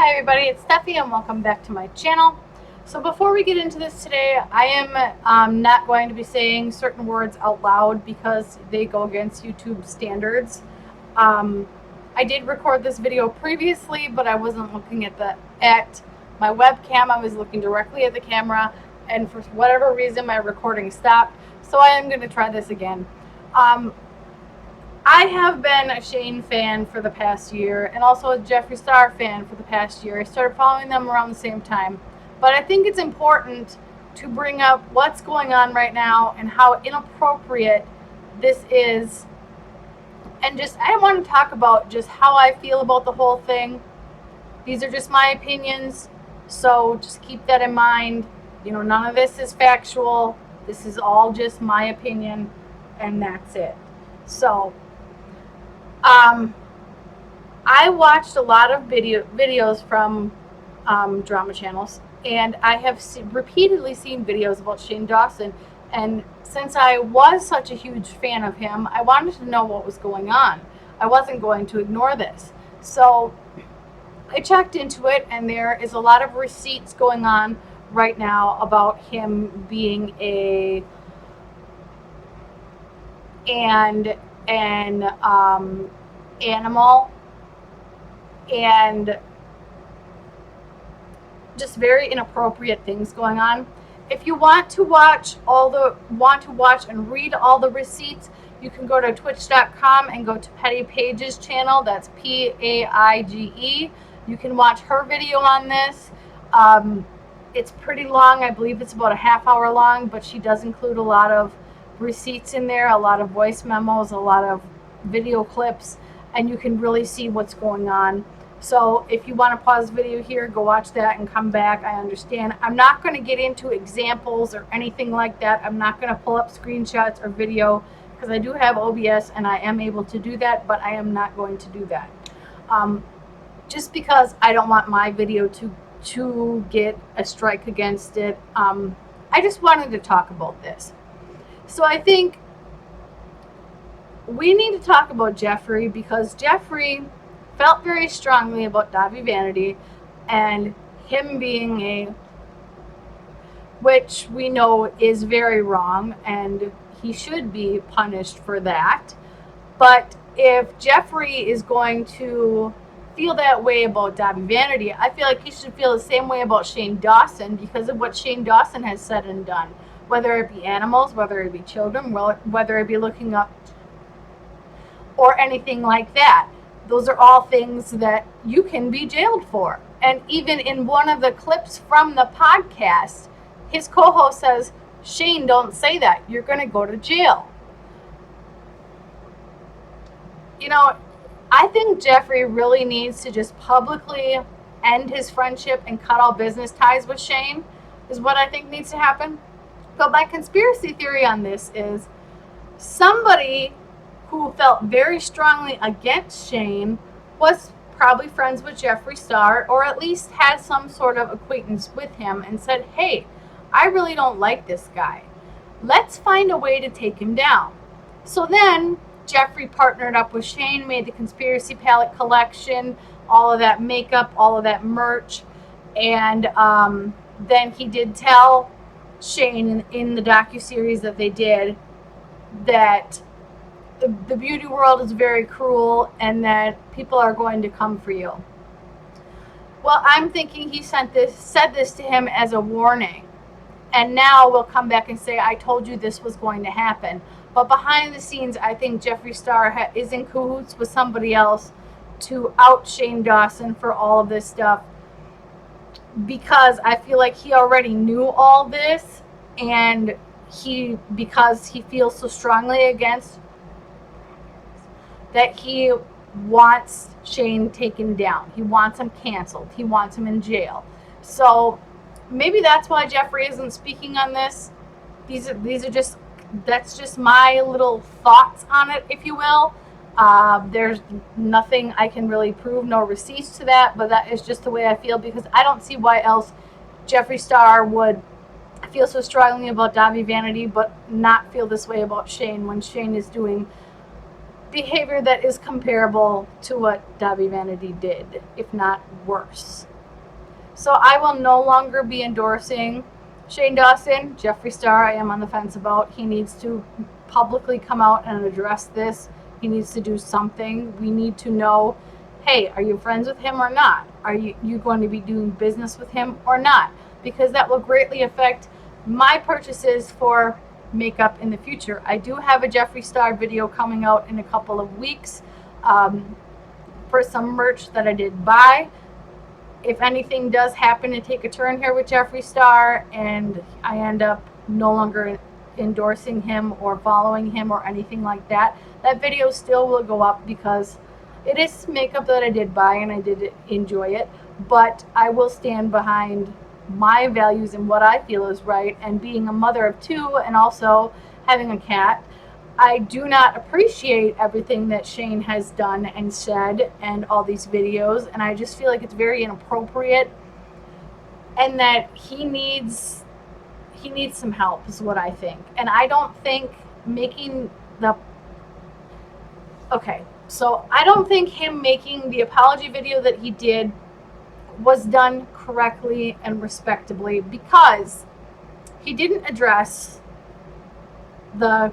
Hi everybody, it's Steffi and welcome back to my channel. So before we get into this today, I am not going to be saying certain words out loud because they go against YouTube standards. I did record this video previously, but I wasn't looking at my webcam. I was looking directly at the camera, and for whatever reason my recording stopped. So I am going to try this again. I have been a Shane fan for the past year and also a Jeffree Star fan for the past year. I started following them around the same time. But I think it's important to bring up what's going on right now and how inappropriate this is. And I want to talk about just how I feel about the whole thing. These are just my opinions, so just keep that in mind. You know, none of this is factual. This is all just my opinion, and that's it. So, I watched a lot of videos from drama channels, and I have repeatedly seen videos about Shane Dawson. And since I was such a huge fan of him, I wanted to know what was going on. I wasn't going to ignore this. So I checked into it, and there is a lot of receipts going on right now about him being an animal, and just very inappropriate things going on. If you want to watch and read all the receipts, you can go to twitch.com and go to Petty Paige's channel. That's Paige. You can watch her video on this. It's pretty long. I believe it's about a half-hour long, but she does include a lot of receipts in there, a lot of voice memos, a lot of video clips, and you can really see what's going on. So if you want to pause the video here, go watch that and come back. I understand. I'm not going to get into examples or anything like that. I'm not going to pull up screenshots or video because I do have OBS and I am able to do that, but I am not going to do that. Just because I don't want my video to get a strike against it. I just wanted to talk about this. So I think we need to talk about Jeffree, because Jeffree felt very strongly about Davi Vanity and him being which we know is very wrong, and he should be punished for that. But if Jeffree is going to feel that way about Davi Vanity, I feel like he should feel the same way about Shane Dawson because of what Shane Dawson has said and done. Whether it be animals, whether it be children, whether it be looking up or anything like that. Those are all things that you can be jailed for. And even in one of the clips from the podcast, his co-host says, Shane, don't say that. You're going to go to jail. You know, I think Jeffree really needs to just publicly end his friendship and cut all business ties with Shane, is what I think needs to happen. But my conspiracy theory on this is somebody who felt very strongly against Shane was probably friends with Jeffree Star, or at least had some sort of acquaintance with him and said, hey, I really don't like this guy. Let's find a way to take him down. So then Jeffree partnered up with Shane, made the Conspiracy Palette collection, all of that makeup, all of that merch, and then he did tell Shane in the docuseries that they did that the beauty world is very cruel and that people are going to come for you. Well, I'm thinking he said this to him as a warning, and now we'll come back and say, I told you this was going to happen. But behind the scenes, I think Jeffree Star is in cahoots with somebody else to out Shane Dawson for all of this stuff, because I feel like he already knew all this, and because he feels so strongly against that, he wants Shane taken down. He wants him canceled. He wants him in jail. So maybe that's why Jeffree isn't speaking on this. That's just my little thoughts on it, if you will. There's nothing I can really prove, no receipts to that, but that is just the way I feel, because I don't see why else Jeffree Star would feel so strongly about Davi Vanity but not feel this way about Shane when Shane is doing behavior that is comparable to what Davi Vanity did, if not worse. So I will no longer be endorsing Shane Dawson. Jeffree Star, I am on the fence about. He needs to publicly come out and address this. He needs to do something. We need to know, hey, are you friends with him or not? Are you going to be doing business with him or not? Because that will greatly affect my purchases for makeup in the future. I do have a Jeffree Star video coming out in a couple of weeks for some merch that I did buy. If anything does happen to take a turn here with Jeffree Star and I end up no longer endorsing him or following him or anything like that, that video still will go up because it is makeup that I did buy and I did enjoy it, but I will stand behind my values and what I feel is right. And being a mother of two and also having a cat, I do not appreciate everything that Shane has done and said and all these videos, and I just feel like it's very inappropriate and that he needs some help is what I think. And I don't think making the I don't think him making the apology video that he did was done correctly and respectably, because he didn't address the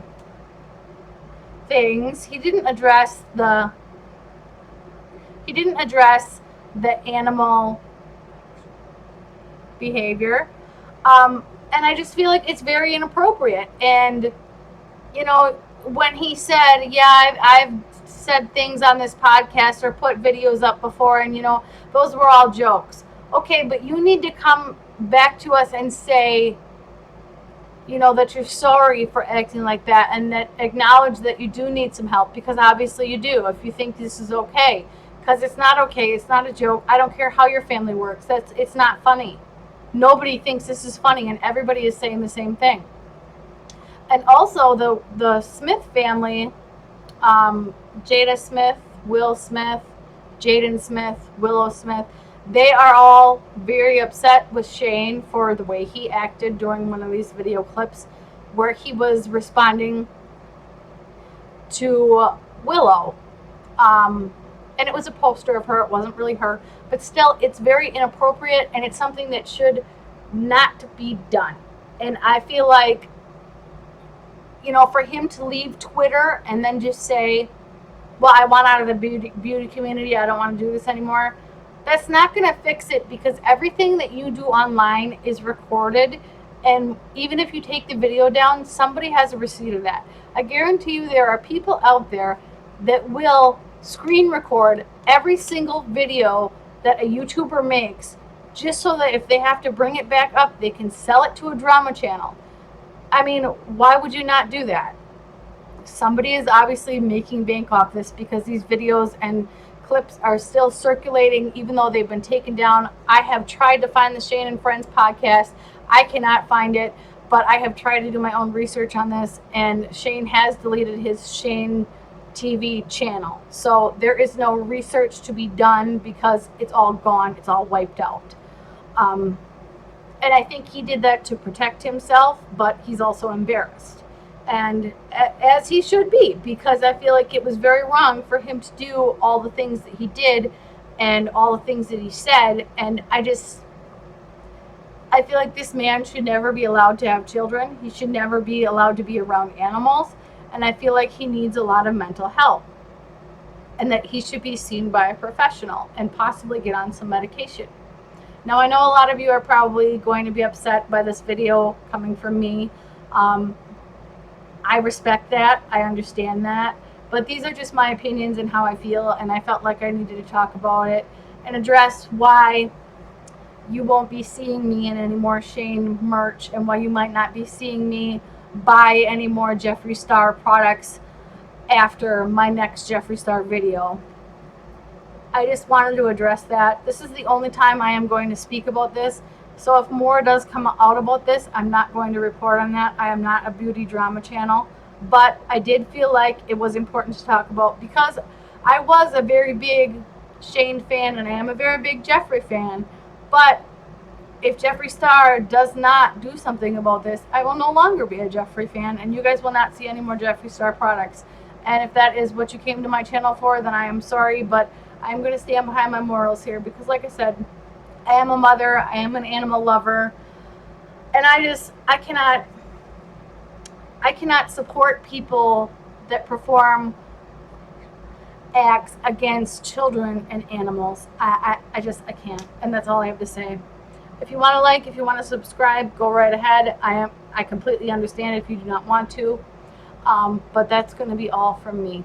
things. He didn't address the animal behavior. And I just feel like it's very inappropriate. And, you know, when he said, yeah, I've said things on this podcast or put videos up before, and, you know, those were all jokes. Okay, but you need to come back to us and say, you know, that you're sorry for acting like that, and that acknowledge that you do need some help, because obviously you do, if you think this is okay. Because it's not okay. It's not a joke. I don't care how your family works. It's not funny. Nobody thinks this is funny, and everybody is saying the same thing. And also the Smith family, Jada Smith, Will Smith, Jaden Smith, Willow Smith, they are all very upset with Shane for the way he acted during one of these video clips where he was responding to Willow. And it was a poster of her. It wasn't really her. But still, it's very inappropriate, and it's something that should not be done. And I feel like, you know, for him to leave Twitter and then just say, well, I want out of the beauty community, I don't want to do this anymore, that's not going to fix it, because everything that you do online is recorded. And even if you take the video down, somebody has a receipt of that. I guarantee you there are people out there that will screen record every single video that a YouTuber makes, just so that if they have to bring it back up, they can sell it to a drama channel. I mean, why would you not do that? Somebody is obviously making bank off this, because these videos and clips are still circulating even though they've been taken down. I have tried to find the Shane and Friends podcast. I cannot find it, but I have tried to do my own research on this, and Shane has deleted his Shane TV channel. So there is no research to be done, because it's all gone. It's all wiped out. And I think he did that to protect himself, but he's also embarrassed. And as he should be, because I feel like it was very wrong for him to do all the things that he did and all the things that he said. And I feel like this man should never be allowed to have children. He should never be allowed to be around animals. And I feel like he needs a lot of mental help, and that he should be seen by a professional and possibly get on some medication. Now, I know a lot of you are probably going to be upset by this video coming from me. I respect that. I understand that. But these are just my opinions and how I feel, and I felt like I needed to talk about it and address why you won't be seeing me in any more Shane merch, and why you might not be seeing me buy any more Jeffree Star products after my next Jeffree Star video. I just wanted to address that. This is the only time I am going to speak about this. So if more does come out about this, I'm not going to report on that. I am not a beauty drama channel. But I did feel like it was important to talk about, because I was a very big Shane fan and I am a very big Jeffree fan. But if Jeffree Star does not do something about this, I will no longer be a Jeffree fan, and you guys will not see any more Jeffree Star products. And if that is what you came to my channel for, then I am sorry, but I'm going to stand behind my morals here, because like I said, I am a mother. I am an animal lover, and I cannot support people that perform acts against children and animals. I can't, and that's all I have to say. If you want to like, if you want to subscribe, go right ahead. I completely understand if you do not want to, but that's going to be all from me.